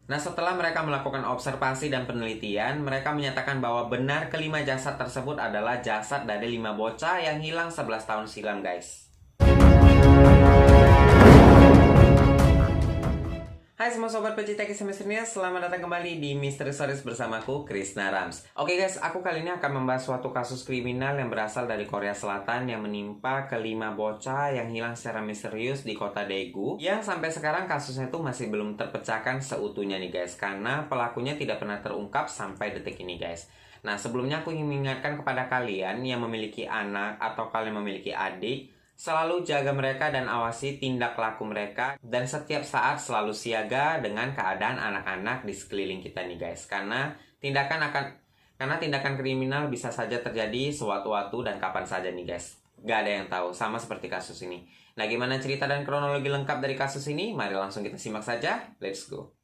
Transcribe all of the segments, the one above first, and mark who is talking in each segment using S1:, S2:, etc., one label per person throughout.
S1: Nah, setelah mereka melakukan observasi dan penelitian, mereka menyatakan bahwa benar kelima jasad tersebut adalah jasad dari 5 bocah yang hilang 11 tahun silam, guys. Hai semua sobat pecinta kisah misterinya, selamat datang kembali di Mystery Stories bersamaku, Krishna Rams. Oke guys, aku kali ini akan membahas suatu kasus kriminal yang berasal dari Korea Selatan yang menimpa kelima bocah yang hilang secara misterius di kota Daegu. Yang sampai sekarang kasusnya itu masih belum terpecahkan seutuhnya nih guys, karena pelakunya tidak pernah terungkap sampai detik ini guys. Nah, sebelumnya aku ingin mengingatkan kepada kalian yang memiliki anak atau kalian memiliki adik, selalu jaga mereka dan awasi tindak laku mereka, dan setiap saat selalu siaga dengan keadaan anak-anak di sekeliling kita nih guys. Karena tindakan kriminal bisa saja terjadi sewaktu-waktu dan kapan saja nih guys. Gak ada yang tahu, sama seperti kasus ini. Nah, gimana cerita dan kronologi lengkap dari kasus ini? Mari langsung kita simak saja. Let's go.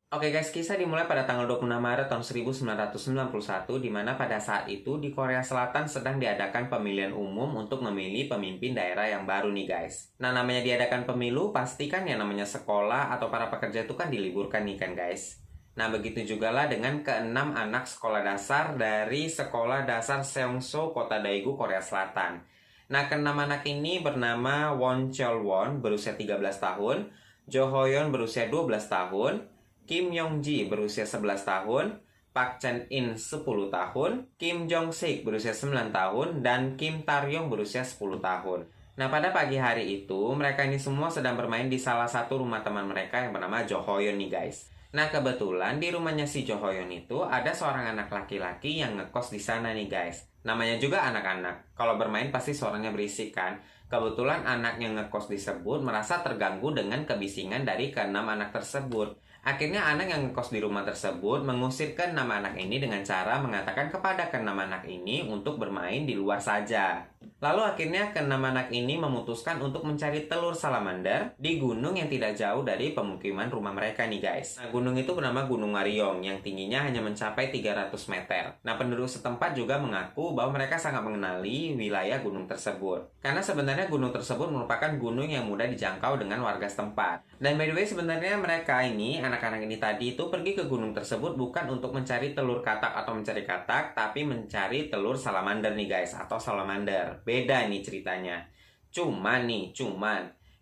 S1: Oke guys, kisah dimulai pada tanggal 26 Maret tahun 1991, di mana pada saat itu di Korea Selatan sedang diadakan pemilihan umum untuk memilih pemimpin daerah yang baru nih guys. Nah, namanya diadakan pemilu, pasti kan yang namanya sekolah atau para pekerja itu kan diliburkan nih kan guys. Nah, begitu jugalah dengan keenam anak sekolah dasar dari Sekolah Dasar Seongso, Kota Daegu, Korea Selatan. Nah, keenam anak ini bernama Won Cheol-won berusia 13 tahun, Jo Ho-yeon berusia 12 tahun, Kim Yong-ji berusia 11 tahun, Park Chan-in 10 tahun, Kim Jong-sik berusia 9 tahun, dan Kim Taryong berusia 10 tahun. Nah, pada pagi hari itu, mereka ini semua sedang bermain di salah satu rumah teman mereka yang bernama Jo Ho-yeon nih guys. Nah, kebetulan di rumahnya si Jo Ho-yeon itu ada seorang anak laki-laki yang ngekos di sana nih guys. Namanya juga anak-anak. Kalau bermain pasti suaranya berisik kan. Kebetulan anak yang ngekos disebut merasa terganggu dengan kebisingan dari keenam anak tersebut. Akhirnya anak yang ngekos di rumah tersebut mengusir keenam anak ini dengan cara mengatakan kepada keenam anak ini untuk bermain di luar saja. Lalu akhirnya keenam anak ini memutuskan untuk mencari telur salamander di gunung yang tidak jauh dari pemukiman rumah mereka nih guys. Nah, gunung itu bernama Gunung Mariong yang tingginya hanya mencapai 300 meter. Nah, penduduk setempat juga mengaku bahwa mereka sangat mengenali wilayah gunung tersebut. Karena sebenarnya gunung tersebut merupakan gunung yang mudah dijangkau dengan warga setempat. Dan by the way, sebenarnya mereka ini, anak-anak ini tadi itu pergi ke gunung tersebut bukan untuk mencari telur katak atau mencari katak, tapi mencari telur salamander nih guys, atau salamander. Beda nih ceritanya. Cuman,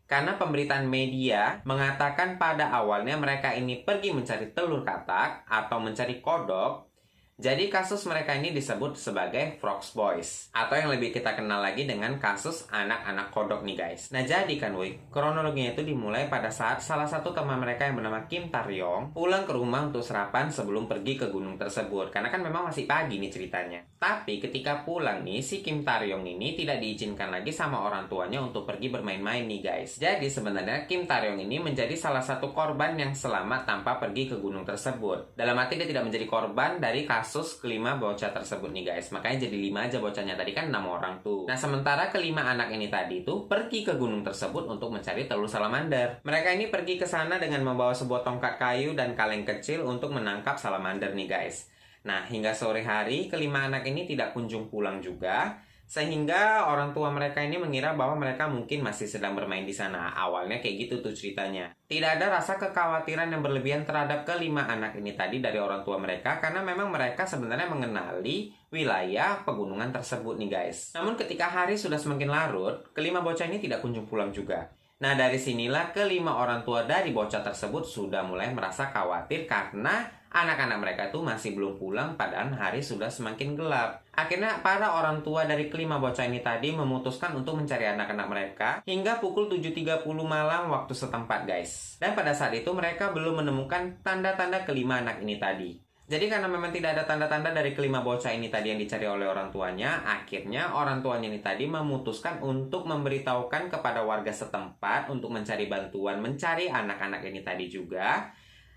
S1: karena pemberitaan media mengatakan pada awalnya mereka ini pergi mencari telur katak atau mencari kodok, jadi kasus mereka ini disebut sebagai Frogs Boys, atau yang lebih kita kenal lagi dengan kasus anak-anak kodok nih guys. Nah, jadi kan woi, kronologinya itu dimulai pada saat salah satu teman mereka yang bernama Kim Taryong pulang ke rumah untuk sarapan sebelum pergi ke gunung tersebut. Karena kan memang masih pagi nih ceritanya. Tapi ketika pulang nih, si Kim Taryong ini tidak diizinkan lagi sama orang tuanya untuk pergi bermain-main nih guys. Jadi sebenarnya Kim Taryong ini menjadi salah satu korban yang selamat tanpa pergi ke gunung tersebut. Dalam arti dia tidak menjadi korban dari kasus kelima bocah tersebut nih guys. Makanya jadi 5 aja bocahnya, tadi kan 6 orang tuh. Nah, sementara kelima anak ini tadi tuh pergi ke gunung tersebut untuk mencari telur salamander. Mereka ini pergi ke sana dengan membawa sebuah tongkat kayu dan kaleng kecil untuk menangkap salamander nih guys. Nah, hingga sore hari kelima anak ini tidak kunjung pulang juga, sehingga orang tua mereka ini mengira bahwa mereka mungkin masih sedang bermain di sana. Awalnya kayak gitu tuh ceritanya. Tidak ada rasa kekhawatiran yang berlebihan terhadap kelima anak ini tadi dari orang tua mereka, karena memang mereka sebenarnya mengenali wilayah pegunungan tersebut nih guys. Namun ketika hari sudah semakin larut, kelima bocah ini tidak kunjung pulang juga. Nah, dari sinilah kelima orang tua dari bocah tersebut sudah mulai merasa khawatir karena anak-anak mereka itu masih belum pulang padahal hari sudah semakin gelap. Akhirnya para orang tua dari kelima bocah ini tadi memutuskan untuk mencari anak-anak mereka hingga pukul 7.30 malam waktu setempat guys. Dan pada saat itu mereka belum menemukan tanda-tanda kelima anak ini tadi. Jadi karena memang tidak ada tanda-tanda dari kelima bocah ini tadi yang dicari oleh orang tuanya, akhirnya orang tuanya ini tadi memutuskan untuk memberitahukan kepada warga setempat untuk mencari bantuan, mencari anak-anak ini tadi juga.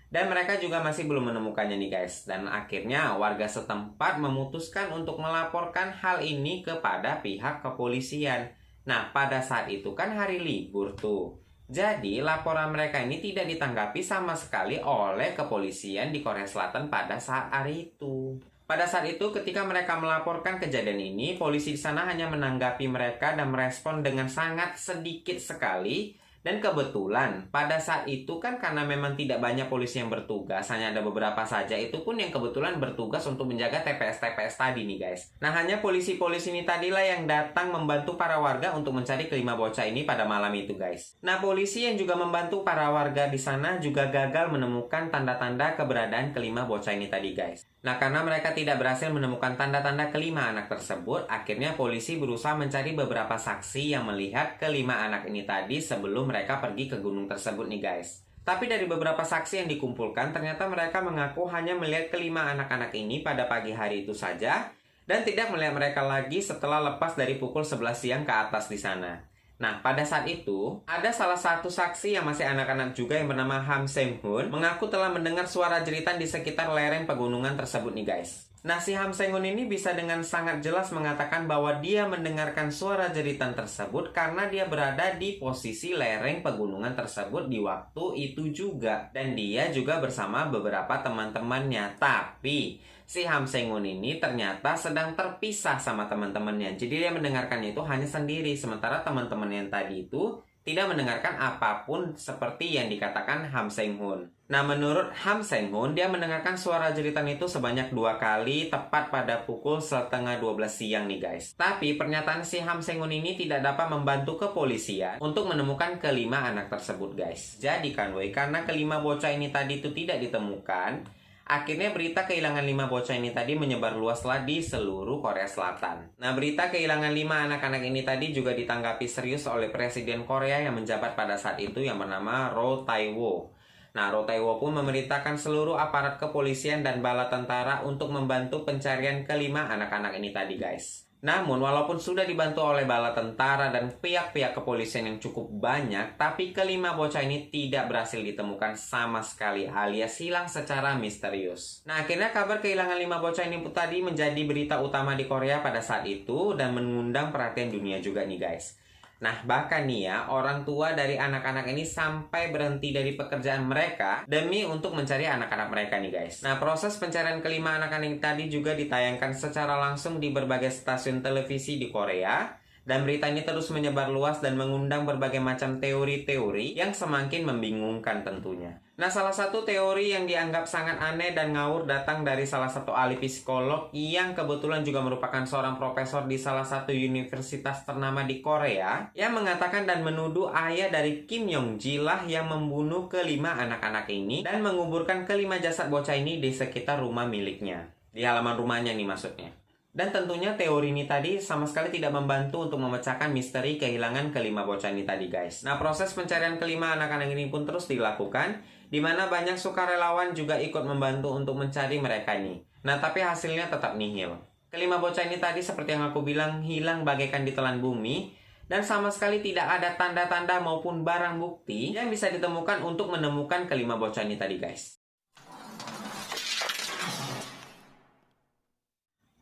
S1: Dan mereka juga masih belum menemukannya nih guys. Dan akhirnya warga setempat memutuskan untuk melaporkan hal ini kepada pihak kepolisian. Nah, pada saat itu kan hari libur tuh. Jadi, laporan mereka ini tidak ditanggapi sama sekali oleh kepolisian di Korea Selatan pada saat hari itu. Pada saat itu ketika mereka melaporkan kejadian ini, polisi di sana hanya menanggapi mereka dan merespon dengan sangat sedikit sekali. Dan kebetulan pada saat itu kan karena memang tidak banyak polisi yang bertugas, hanya ada beberapa saja, itu pun yang kebetulan bertugas untuk menjaga TPS-TPS tadi nih guys. Nah hanya polisi-polisi ini tadilah yang datang membantu para warga untuk mencari kelima bocah ini pada malam itu guys. Nah polisi yang juga membantu para warga di sana juga gagal menemukan tanda-tanda keberadaan kelima bocah ini tadi guys. Nah, karena mereka tidak berhasil menemukan tanda-tanda kelima anak tersebut, akhirnya polisi berusaha mencari beberapa saksi yang melihat kelima anak ini tadi sebelum mereka pergi ke gunung tersebut nih guys. Tapi dari beberapa saksi yang dikumpulkan, ternyata mereka mengaku hanya melihat kelima anak-anak ini pada pagi hari itu saja, dan tidak melihat mereka lagi setelah lepas dari pukul 11 siang ke atas di sana. Nah, pada saat itu, ada salah satu saksi yang masih anak-anak juga yang bernama Ham Seng-hun mengaku telah mendengar suara jeritan di sekitar lereng pegunungan tersebut nih guys. Nah, si Ham Seng-hun ini bisa dengan sangat jelas mengatakan bahwa dia mendengarkan suara jeritan tersebut karena dia berada di posisi lereng pegunungan tersebut di waktu itu juga. Dan dia juga bersama beberapa teman-temannya. Tapi si Ham Seng-hun ini ternyata sedang terpisah sama teman-temannya. Jadi dia mendengarkannya itu hanya sendiri. Sementara teman-teman yang tadi itu tidak mendengarkan apapun seperti yang dikatakan Ham Seng-hun. Nah, menurut Ham Seng-hun, dia mendengarkan suara jeritan itu sebanyak 2 kali tepat pada pukul 11:30 siang nih guys. Tapi pernyataan si Ham Seng-hun ini tidak dapat membantu kepolisian untuk menemukan kelima anak tersebut guys. Jadi kan karena kelima bocah ini tadi itu tidak ditemukan, akhirnya berita kehilangan 5 bocah ini tadi menyebar luaslah di seluruh Korea Selatan. Nah, berita kehilangan 5 anak-anak ini tadi juga ditanggapi serius oleh Presiden Korea yang menjabat pada saat itu yang bernama Roh Tae-woo. Nah, Roh Tae-woo pun memerintahkan seluruh aparat kepolisian dan bala tentara untuk membantu pencarian kelima anak-anak ini tadi guys. Namun, walaupun sudah dibantu oleh bala tentara dan pihak-pihak kepolisian yang cukup banyak, tapi kelima bocah ini tidak berhasil ditemukan sama sekali alias hilang secara misterius. Nah, akhirnya kabar kehilangan 5 bocah ini tadi menjadi berita utama di Korea pada saat itu dan mengundang perhatian dunia juga nih guys. Nah, bahkan nih ya, orang tua dari anak-anak ini sampai berhenti dari pekerjaan mereka demi untuk mencari anak-anak mereka nih guys. Nah, proses pencarian kelima anak-anak ini tadi juga ditayangkan secara langsung di berbagai stasiun televisi di Korea. Dan berita ini terus menyebar luas dan mengundang berbagai macam teori-teori yang semakin membingungkan tentunya. Nah, salah satu teori yang dianggap sangat aneh dan ngawur datang dari salah satu ahli psikolog yang kebetulan juga merupakan seorang profesor di salah satu universitas ternama di Korea yang mengatakan dan menuduh ayah dari Kim Yong-ji lah yang membunuh kelima anak-anak ini dan menguburkan kelima jasad bocah ini di sekitar rumah miliknya. Di halaman rumahnya nih maksudnya. Dan tentunya teori ini tadi sama sekali tidak membantu untuk memecahkan misteri kehilangan kelima bocah ini tadi guys. Nah, proses pencarian kelima anak-anak ini pun terus dilakukan, di mana banyak sukarelawan juga ikut membantu untuk mencari mereka ini. Nah, tapi hasilnya tetap nihil. Kelima bocah ini tadi seperti yang aku bilang hilang bagaikan ditelan bumi, dan sama sekali tidak ada tanda-tanda maupun barang bukti yang bisa ditemukan untuk menemukan kelima bocah ini tadi guys.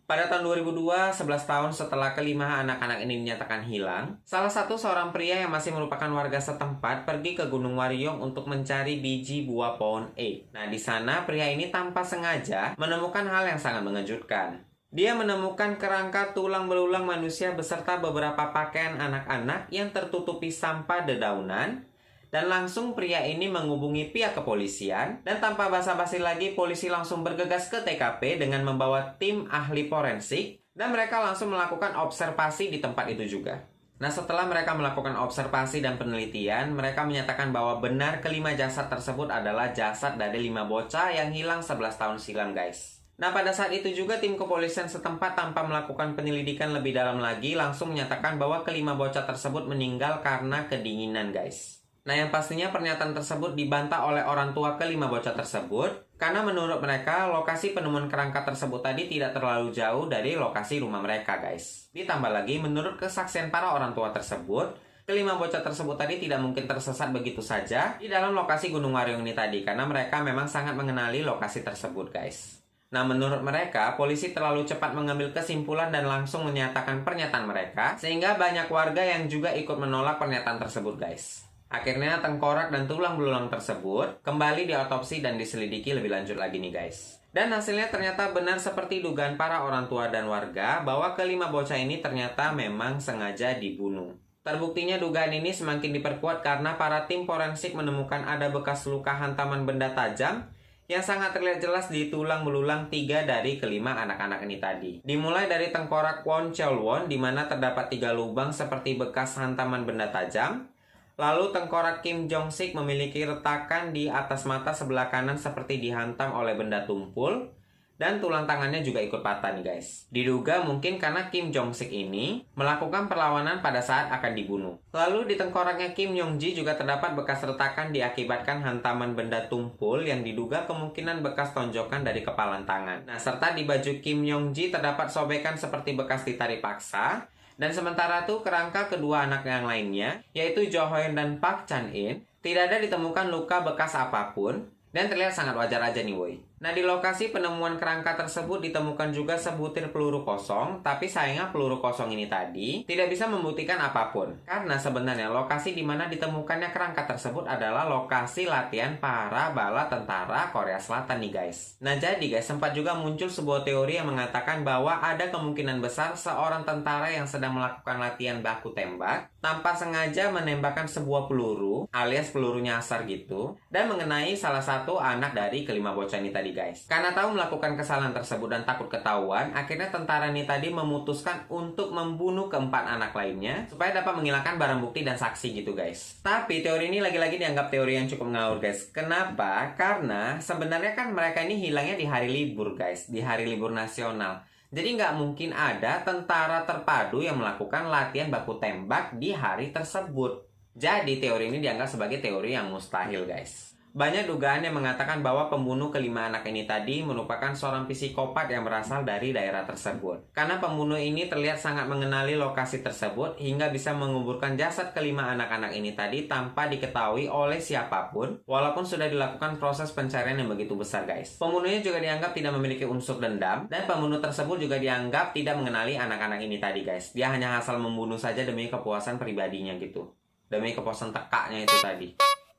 S1: Pada tahun 2002, 11 tahun setelah kelima anak-anak ini dinyatakan hilang, salah satu seorang pria yang masih merupakan warga setempat pergi ke Gunung Waryong untuk mencari biji buah pohon E. Nah, di sana pria ini tanpa sengaja menemukan hal yang sangat mengejutkan. Dia menemukan kerangka tulang belulang manusia beserta beberapa pakaian anak-anak yang tertutupi sampah dedaunan. Dan langsung pria ini menghubungi pihak kepolisian dan tanpa basa-basi lagi polisi langsung bergegas ke TKP dengan membawa tim ahli forensik dan mereka langsung melakukan observasi di tempat itu juga. Nah, setelah mereka melakukan observasi dan penelitian, mereka menyatakan bahwa benar kelima jasad tersebut adalah jasad dari 5 bocah yang hilang 11 tahun silam guys. Nah, pada saat itu juga tim kepolisian setempat tanpa melakukan penyelidikan lebih dalam lagi langsung menyatakan bahwa kelima bocah tersebut meninggal karena kedinginan guys. Nah, yang pastinya pernyataan tersebut dibantah oleh orang tua kelima bocah tersebut karena menurut mereka lokasi penemuan kerangka tersebut tadi tidak terlalu jauh dari lokasi rumah mereka guys. Ditambah lagi menurut kesaksian para orang tua tersebut, kelima bocah tersebut tadi tidak mungkin tersesat begitu saja di dalam lokasi Gunung Waryong ini tadi karena mereka memang sangat mengenali lokasi tersebut guys. Nah, menurut mereka, polisi terlalu cepat mengambil kesimpulan dan langsung menyatakan pernyataan mereka sehingga banyak warga yang juga ikut menolak pernyataan tersebut guys. Akhirnya tengkorak dan tulang belulang tersebut kembali diotopsi dan diselidiki lebih lanjut lagi nih guys. Dan hasilnya ternyata benar seperti dugaan para orang tua dan warga bahwa kelima bocah ini ternyata memang sengaja dibunuh. Terbuktinya dugaan ini semakin diperkuat karena para tim forensik menemukan ada bekas luka hantaman benda tajam yang sangat terlihat jelas di tulang belulang 3 dari kelima anak-anak ini tadi. Dimulai dari tengkorak Kwon Cheol-won di mana terdapat 3 lubang seperti bekas hantaman benda tajam. Lalu tengkorak Kim Jong-sik memiliki retakan di atas mata sebelah kanan seperti dihantam oleh benda tumpul. Dan tulang tangannya juga ikut patah nih guys. Diduga mungkin karena Kim Jong-sik ini melakukan perlawanan pada saat akan dibunuh. Lalu di tengkoraknya Kim Yong-ji juga terdapat bekas retakan diakibatkan hantaman benda tumpul yang diduga kemungkinan bekas tonjokan dari kepalan tangan. Nah, serta di baju Kim Yong-ji terdapat sobekan seperti bekas ditarik paksa. Dan sementara itu kerangka kedua anak yang lainnya, yaitu Jo Hoyeon dan Park Chan-in, tidak ada ditemukan luka bekas apapun dan terlihat sangat wajar aja nih woi. Nah, di lokasi penemuan kerangka tersebut ditemukan juga sebutir peluru kosong, tapi sayangnya peluru kosong ini tadi tidak bisa membuktikan apapun. Karena sebenarnya lokasi di mana ditemukannya kerangka tersebut adalah lokasi latihan para bala tentara Korea Selatan nih guys. Nah, jadi guys, sempat juga muncul sebuah teori yang mengatakan bahwa ada kemungkinan besar seorang tentara yang sedang melakukan latihan baku tembak tanpa sengaja menembakkan sebuah peluru alias peluru nyasar gitu dan mengenai salah satu anak dari kelima bocah ini tadi guys. Karena tahu melakukan kesalahan tersebut dan takut ketahuan, akhirnya tentara ini tadi memutuskan untuk membunuh keempat anak lainnya supaya dapat menghilangkan barang bukti dan saksi gitu guys. Tapi teori ini lagi-lagi dianggap teori yang cukup ngawur guys. Kenapa? Karena sebenarnya kan mereka ini hilangnya di hari libur guys, di hari libur nasional. Jadi nggak mungkin ada tentara terpadu yang melakukan latihan baku tembak di hari tersebut. Jadi teori ini dianggap sebagai teori yang mustahil guys. Banyak dugaan yang mengatakan bahwa pembunuh kelima anak ini tadi merupakan seorang psikopat yang berasal dari daerah tersebut. Karena pembunuh ini terlihat sangat mengenali lokasi tersebut hingga bisa menguburkan jasad kelima anak-anak ini tadi tanpa diketahui oleh siapapun, walaupun sudah dilakukan proses pencarian yang begitu besar guys. Pembunuhnya juga dianggap tidak memiliki unsur dendam, dan pembunuh tersebut juga dianggap tidak mengenali anak-anak ini tadi guys. Dia hanya asal membunuh saja demi kepuasan pribadinya gitu. Demi kepuasan tekaknya itu tadi.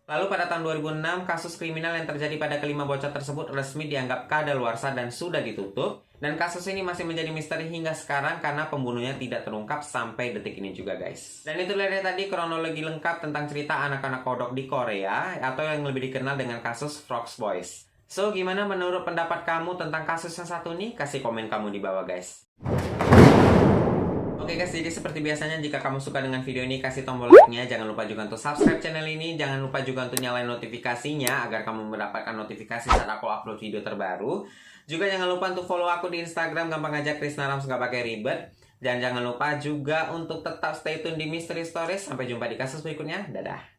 S1: Lalu pada tahun 2006, kasus kriminal yang terjadi pada kelima bocah tersebut resmi dianggap kadaluarsa dan sudah ditutup. Dan kasus ini masih menjadi misteri hingga sekarang karena pembunuhnya tidak terungkap sampai detik ini juga guys. Dan itu dari tadi kronologi lengkap tentang cerita anak-anak kodok di Korea atau yang lebih dikenal dengan kasus Frogs Boys. So, gimana menurut pendapat kamu tentang kasus yang satu ini? Kasih komen kamu di bawah guys. Oke guys, jadi seperti biasanya jika kamu suka dengan video ini, kasih tombol like-nya. Jangan lupa juga untuk subscribe channel ini. Jangan lupa juga untuk nyalain notifikasinya agar kamu mendapatkan notifikasi saat aku upload video terbaru. Juga jangan lupa untuk follow aku di Instagram, gampang aja Krisna Rams, gak pakai ribet. Dan jangan lupa juga untuk tetap stay tune di Mystery Stories. Sampai jumpa di kasus berikutnya. Dadah.